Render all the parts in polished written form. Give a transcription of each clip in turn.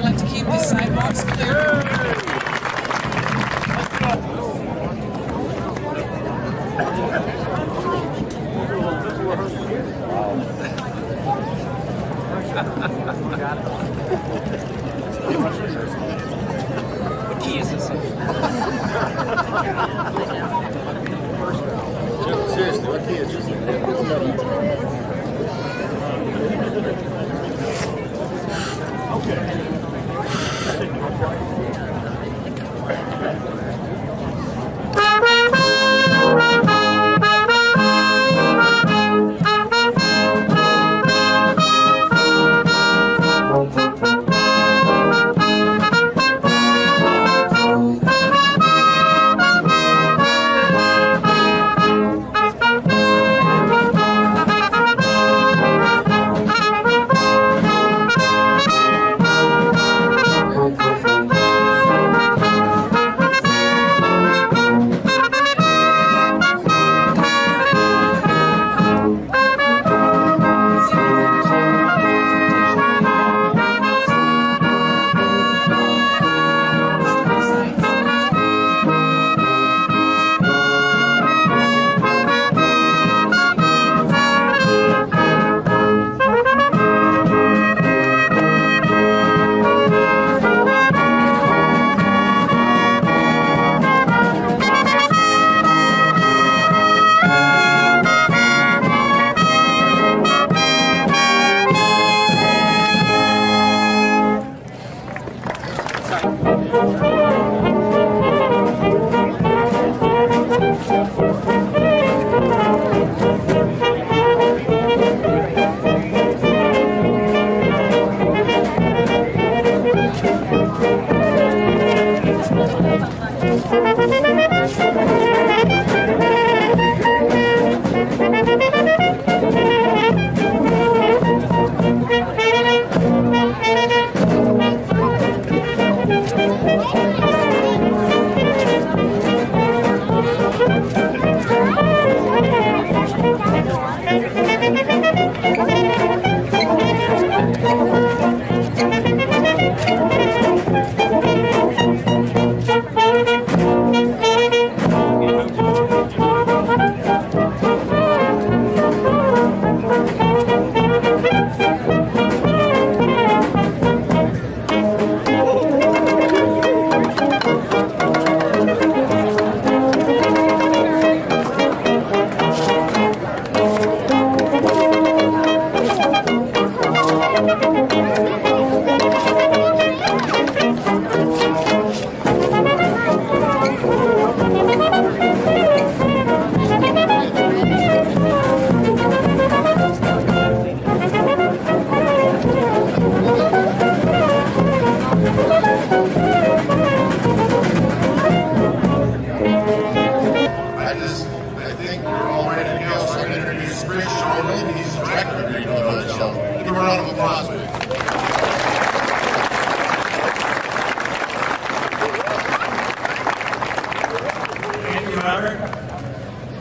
like to keep the sidewalks clear. The key is this. Seriously, what key is this? Okay.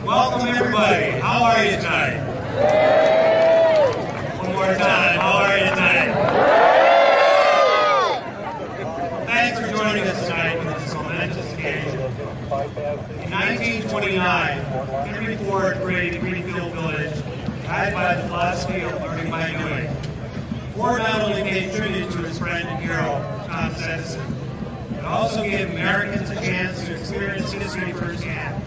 Welcome everybody. How are you tonight? One more time. How are you tonight? Thanks for joining us tonight for this momentous occasion. In 1929, Henry Ford created Greenfield Village, guided by the philosophy of learning by doing. Ford not only paid tribute to his friend and hero, Thomas Edison, but also gave Americans a chance to experience history firsthand.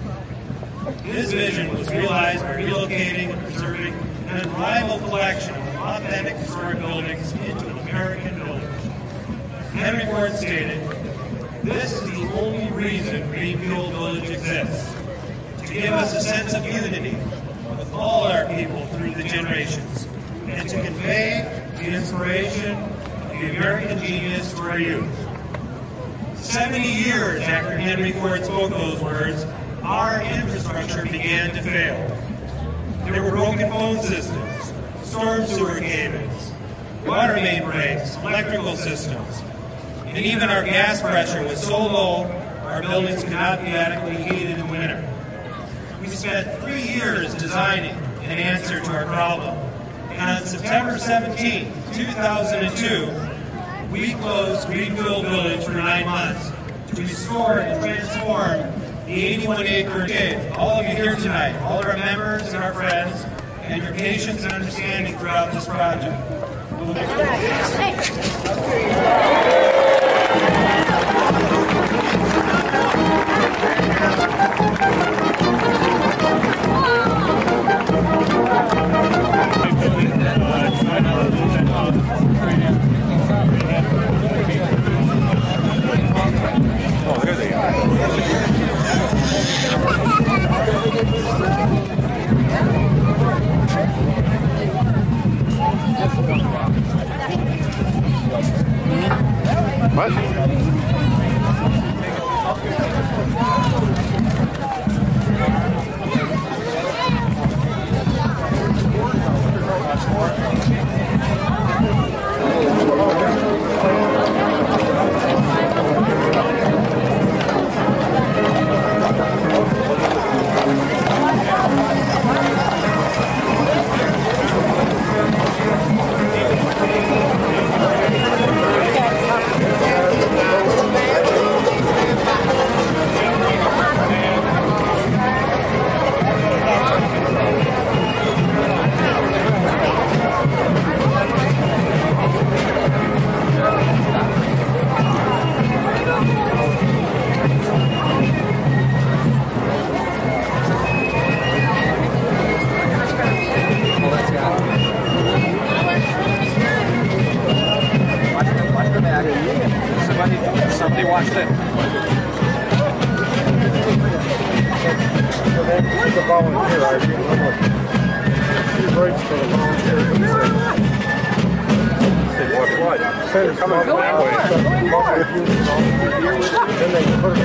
His vision was realized by relocating and preserving an unrivaled collection of authentic historic buildings into an American village. Henry Ford stated, "This is the only reason Greenfield Village exists, to give us a sense of unity with all our people through the generations, and to convey the inspiration of the American genius to our youth." 70 years after Henry Ford spoke those words, our infrastructure began to fail. There were broken phone systems, storm sewer cabins, water main breaks, electrical systems, and even our gas pressure was so low our buildings could not be adequately heated in winter. We spent 3 years designing an answer to our problem. And on September 17, 2002, we closed Greenfield Village for 9 months to restore and transform the 81-acre cave. All of you here tonight, all of our members and our friends, and your patience and understanding throughout this project. Oh, there they are. What? Somebody watched it. She's a volunteer, are you? She writes for the volunteers. What? Said it's coming that way. Then they put it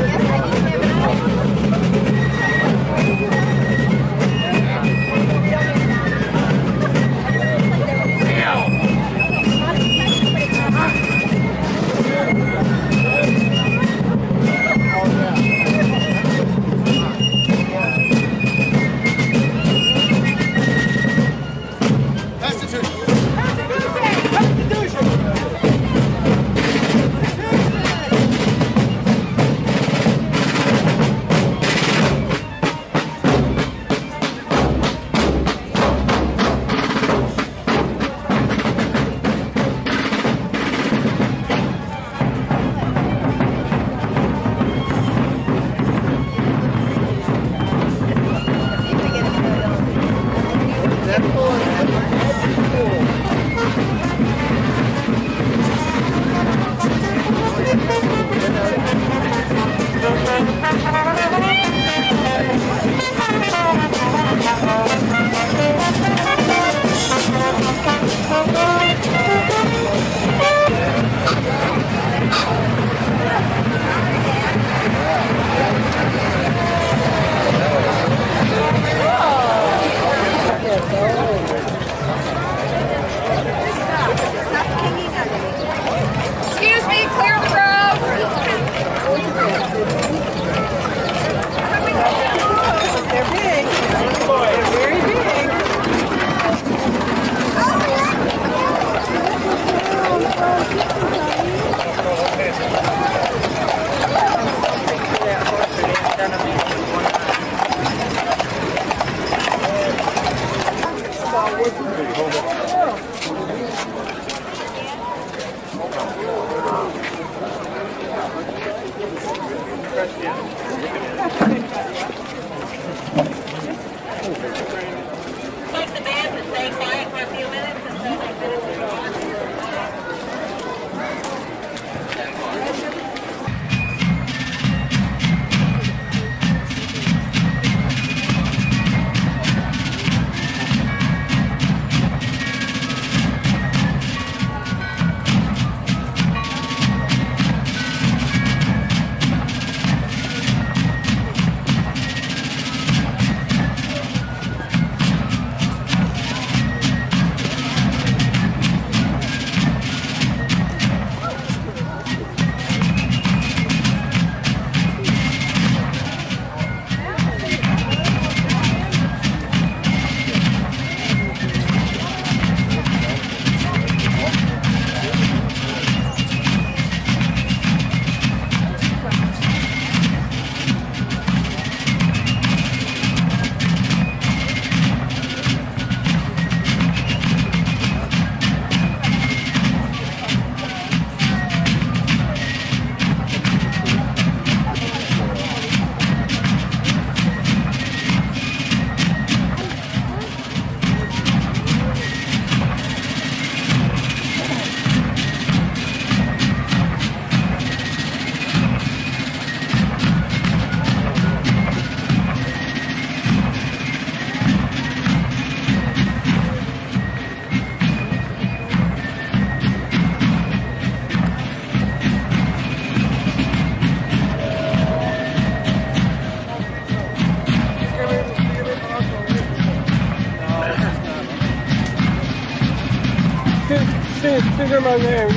finger my name.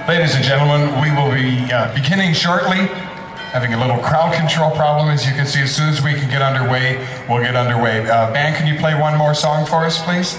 Ladies and gentlemen, we will be beginning shortly. Having a little crowd control problem, as you can see. As soon as we can get underway, we'll get underway. Band, can you play one more song for us, please?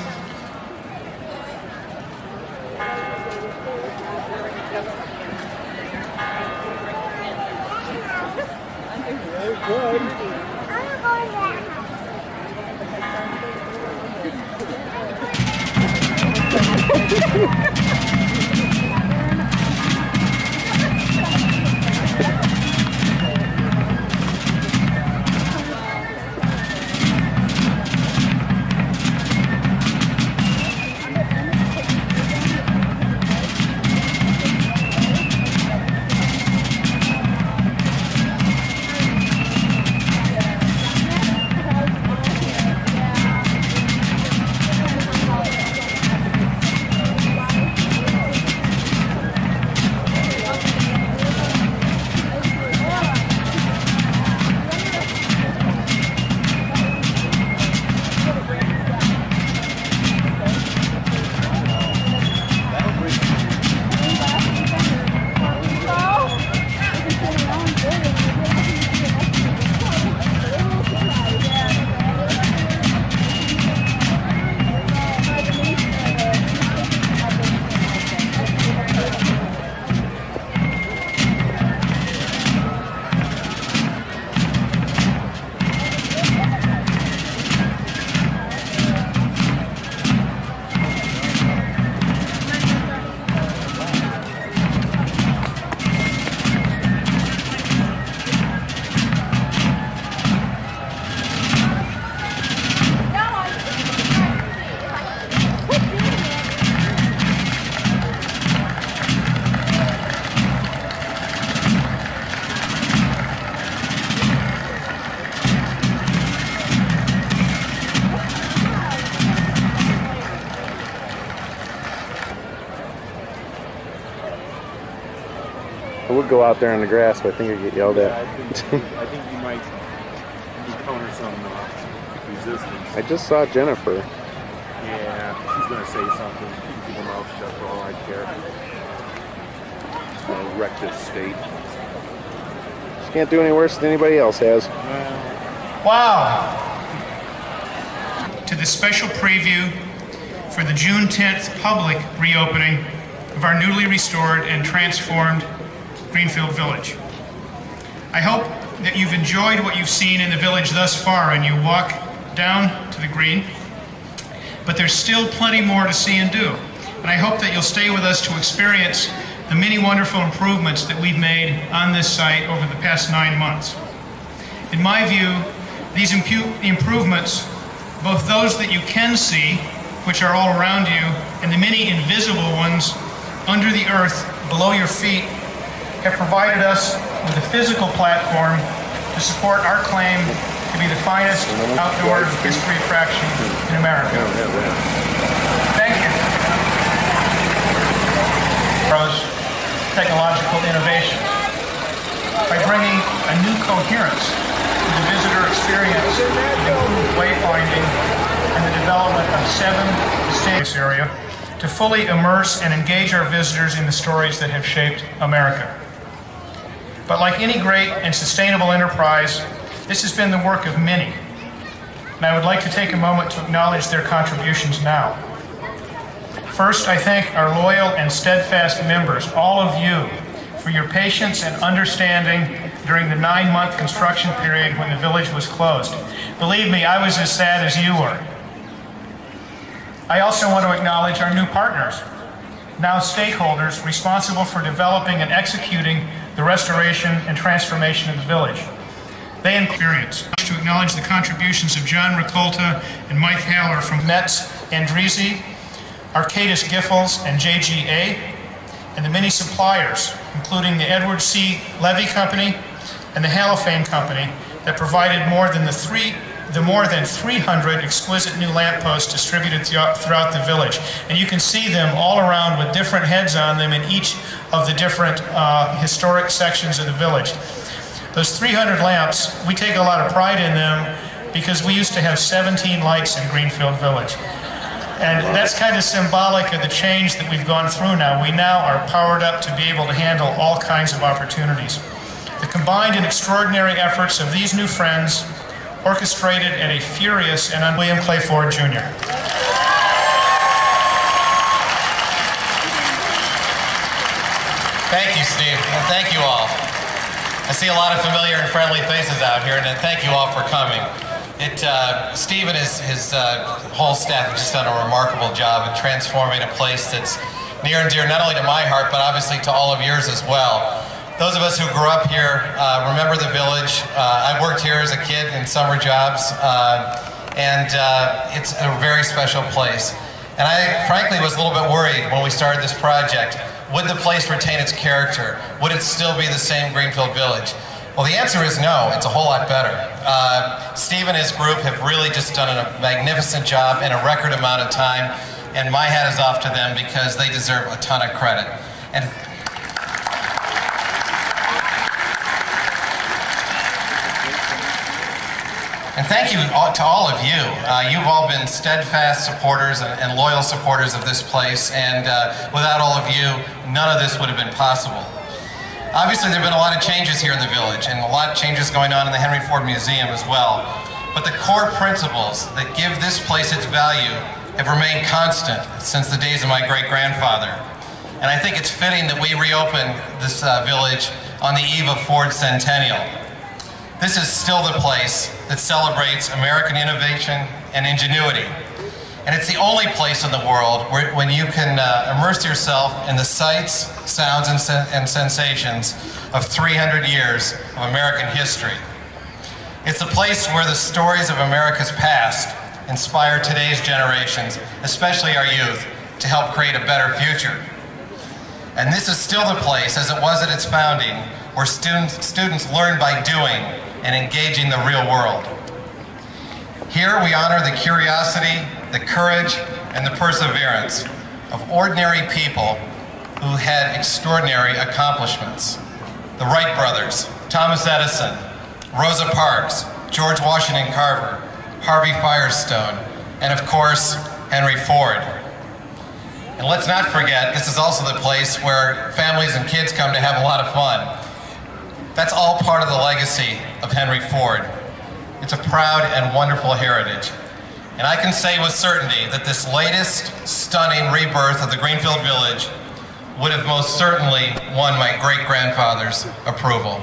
I would go out there on the grass, but I think I'd get yelled at. I think you might encounter some resistance. I just saw Jennifer. Yeah, she's going to say something. Keep her mouth shut for all I care. Wreck this state. She can't do any worse than anybody else has. Wow! To this special preview for the June 10th public reopening of our newly restored and transformed Greenfield Village. I hope that you've enjoyed what you've seen in the village thus far and you walk down to the green, but there's still plenty more to see and do. And I hope that you'll stay with us to experience the many wonderful improvements that we've made on this site over the past 9 months. In my view, these improvements, both those that you can see, which are all around you, and the many invisible ones under the earth below your feet, have provided us with a physical platform to support our claim to be the finest outdoor history attraction in America. Thank you. Technological innovation by bringing a new coherence to the visitor experience, improved wayfinding, and the development of 7 distinct areas to fully immerse and engage our visitors in the stories that have shaped America. But like any great and sustainable enterprise, this has been the work of many, and I would like to take a moment to acknowledge their contributions now. First, I thank our loyal and steadfast members, all of you, for your patience and understanding during the 9-month construction period when the village was closed. Believe me, I was as sad as you were. I also want to acknowledge our new partners, now stakeholders responsible for developing and executing the restoration and transformation of the village. They experience. To acknowledge the contributions of John Ricolta and Mike Haller from Metz Andresi, Arcadis Giffels and JGA, and the many suppliers, including the Edward C. Levy Company and the Halophane Company, that provided more than 300 exquisite new lampposts distributed throughout the village. And you can see them all around with different heads on them in each of the different historic sections of the village. Those 300 lamps, we take a lot of pride in them because we used to have 17 lights in Greenfield Village. And that's kind of symbolic of the change that we've gone through now. We now are powered up to be able to handle all kinds of opportunities. The combined and extraordinary efforts of these new friends, orchestrated at a furious and William Clay Ford Jr. Thank you, Steve, and thank you all. I see a lot of familiar and friendly faces out here, and thank you all for coming. Steve and his whole staff have just done a remarkable job in transforming a place that's near and dear not only to my heart, but obviously to all of yours as well. Those of us who grew up here remember the village. I worked here as a kid in summer jobs, and it's a very special place. And I frankly was a little bit worried when we started this project. Would the place retain its character? Would it still be the same Greenfield Village? Well, the answer is no. It's a whole lot better. Steve and his group have really just done a magnificent job in a record amount of time, and my hat is off to them because they deserve a ton of credit. And thank you to all of you. You've all been steadfast supporters and loyal supporters of this place, and without all of you, none of this would have been possible. Obviously, there have been a lot of changes here in the village, and a lot of changes going on in the Henry Ford Museum as well. But the core principles that give this place its value have remained constant since the days of my great-grandfather. And I think it's fitting that we reopen this village on the eve of Ford's centennial. This is still the place that celebrates American innovation and ingenuity. And it's the only place in the world when you can immerse yourself in the sights, sounds, and sensations of 300 years of American history. It's a place where the stories of America's past inspire today's generations, especially our youth, to help create a better future. And this is still the place, as it was at its founding, where students learn by doing and engaging the real world. Here we honor the curiosity, the courage, and the perseverance of ordinary people who had extraordinary accomplishments. The Wright brothers, Thomas Edison, Rosa Parks, George Washington Carver, Harvey Firestone, and of course, Henry Ford. And let's not forget, this is also the place where families and kids come to have a lot of fun. That's all part of the legacy of Henry Ford. It's a proud and wonderful heritage. And I can say with certainty that this latest stunning rebirth of the Greenfield Village would have most certainly won my great-grandfather's approval.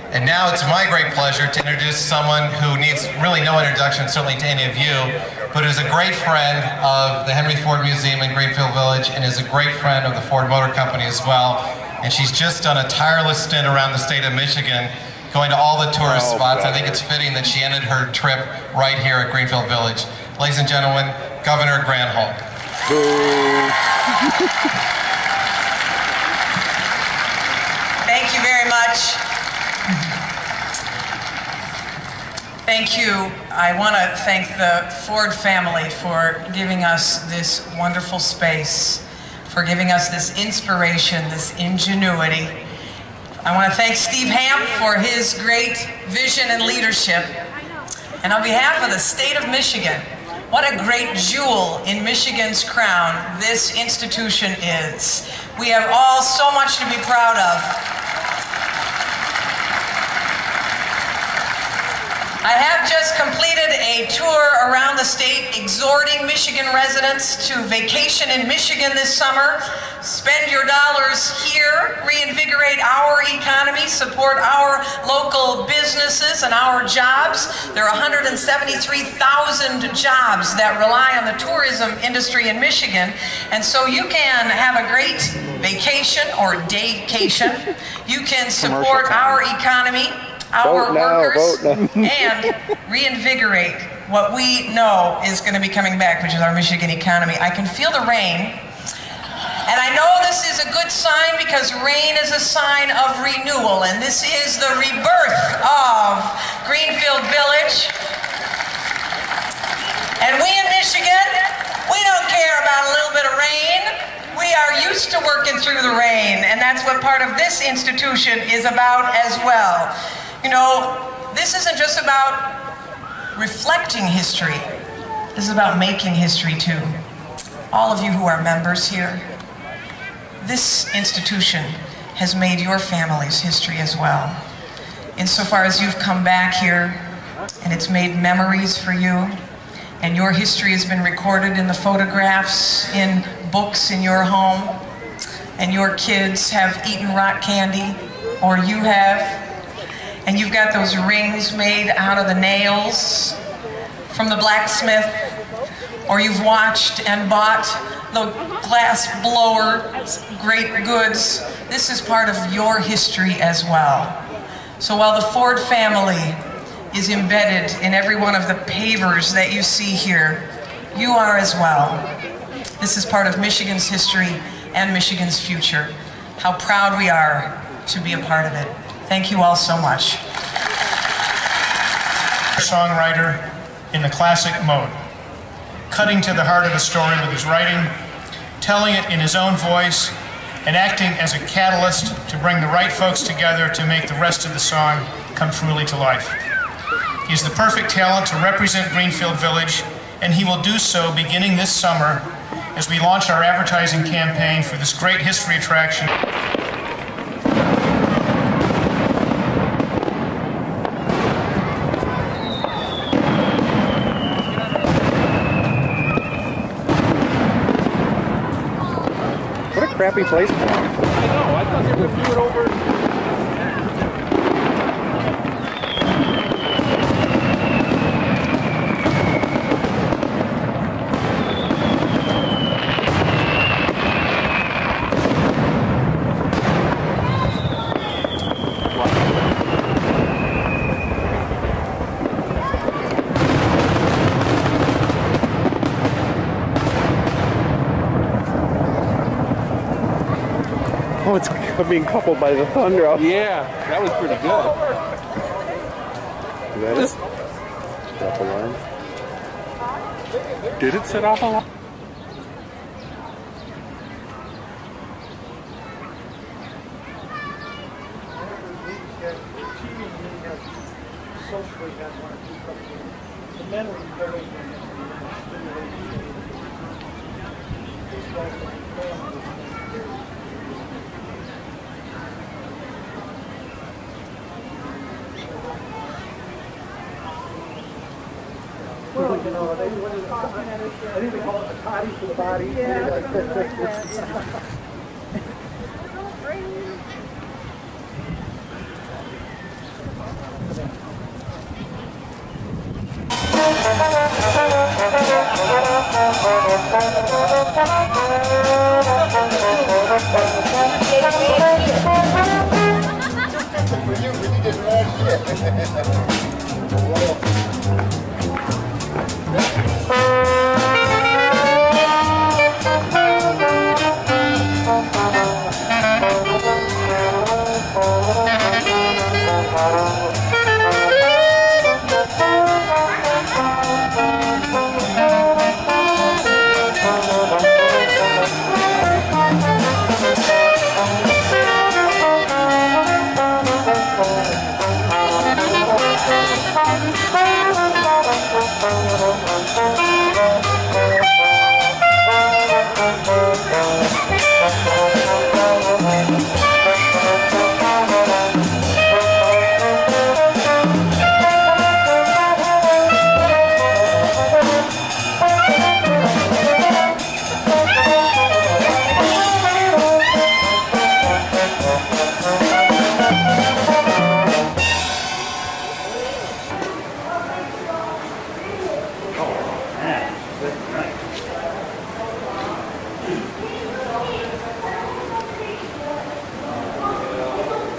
And now it's my great pleasure to introduce someone who needs really no introduction, certainly to any of you, but is a great friend of the Henry Ford Museum in Greenfield Village and is a great friend of the Ford Motor Company as well. And she's just done a tireless stint around the state of Michigan, going to all the tourist spots. I think it's fitting that she ended her trip right here at Greenfield Village. Ladies and gentlemen, Governor Granholm. Thank you very much. Thank you. I want to thank the Ford family for giving us this wonderful space, for giving us this inspiration, this ingenuity. I want to thank Steve Hamp for his great vision and leadership. And on behalf of the state of Michigan, what a great jewel in Michigan's crown this institution is. We have all so much to be proud of. I have just completed a tour around the state exhorting Michigan residents to vacation in Michigan this summer. Spend your dollars here, reinvigorate our economy, support our local businesses and our jobs. There are 173,000 jobs that rely on the tourism industry in Michigan. And so you can have a great vacation or daycation. You can support our economy our workers and reinvigorate what we know is going to be coming back, which is our Michigan economy. I can feel the rain. And I know this is a good sign because rain is a sign of renewal, and this is the rebirth of Greenfield Village. And we in Michigan, we don't care about a little bit of rain. We are used to working through the rain, and that's what part of this institution is about as well. You know, this isn't just about reflecting history. This is about making history too. All of you who are members here, this institution has made your family's history as well. Insofar as you've come back here and it's made memories for you, and your history has been recorded in the photographs, in books in your home, and your kids have eaten rock candy, or you have, and you've got those rings made out of the nails from the blacksmith, or you've watched and bought the glass blower, great goods. This is part of your history as well. So while the Ford family is embedded in every one of the pavers that you see here, you are as well. This is part of Michigan's history and Michigan's future. How proud we are to be a part of it. Thank you all so much. Songwriter in the classic mode, cutting to the heart of a story with his writing, telling it in his own voice, and acting as a catalyst to bring the right folks together to make the rest of the song come truly to life. He has the perfect talent to represent Greenfield Village, and he will do so beginning this summer as we launch our advertising campaign for this great history attraction. What a crappy place. I know, I thought they would do it over. Oh, it's being coupled by the thunder. Yeah, that was pretty good. Is that it? Set off alarm. Did it set off alarm? Well, you know, I think they call it the toddy for the body. Yeah.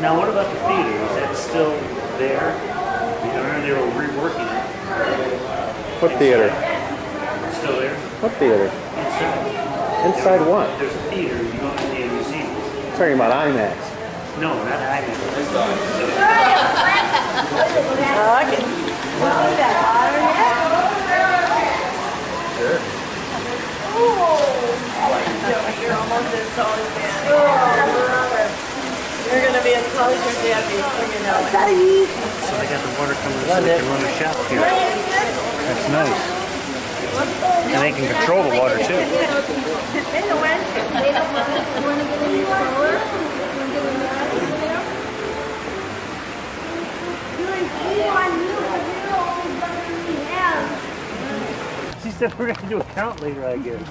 Now, what about the theater? Is that still there? I remember they were reworking it. What theater? Still there? What theater? Inside. Inside what? There's a theater you go in the museum. Talking about IMAX. No, not IMAX. Sure. You're almost as tall as Daddy. You're going to be as tall as your daddy, you know. So I got the water coming so they can run a shop here. That's nice. And they can control the water too. She said we're going to do a count later, I guess.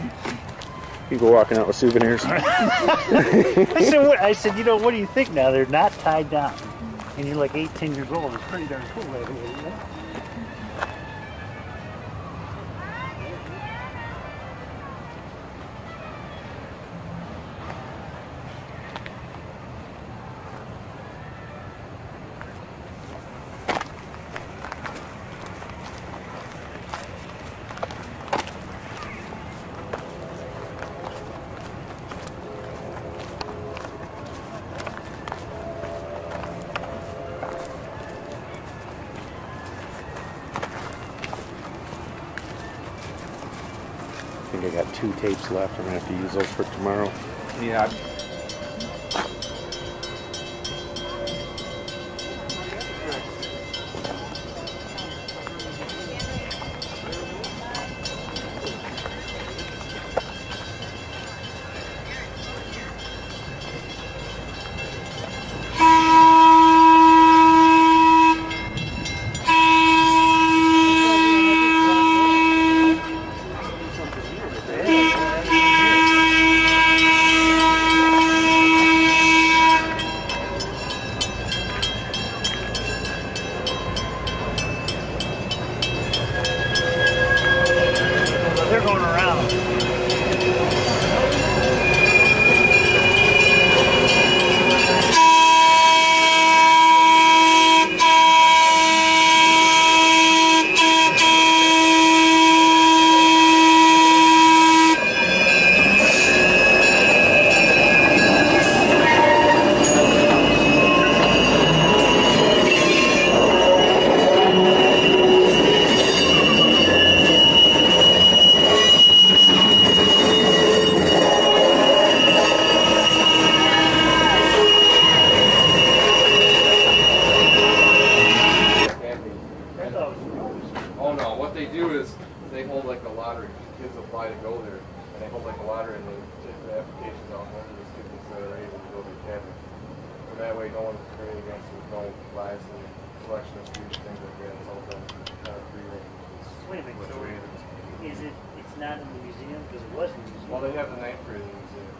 People walking out with souvenirs. I said, you know, what do you think now? They're not tied down. And you're like 18 years old. It's pretty darn cool right here, isn't it? I think I got 2 tapes left. I'm going to have to use those for tomorrow. Yeah. They're going around. Oh no, what they do is they hold like a lottery. Kids apply to go there, and they hold like a lottery and they take the applications out and the students that are able to go to the academy. So that way no one's competing against them, no bias in selection of students, things like that. It's all done kind of free range. Wait a minute, so is it, it's not in the museum? Because it was in the museum. Well, they have the ninth grade in the museum.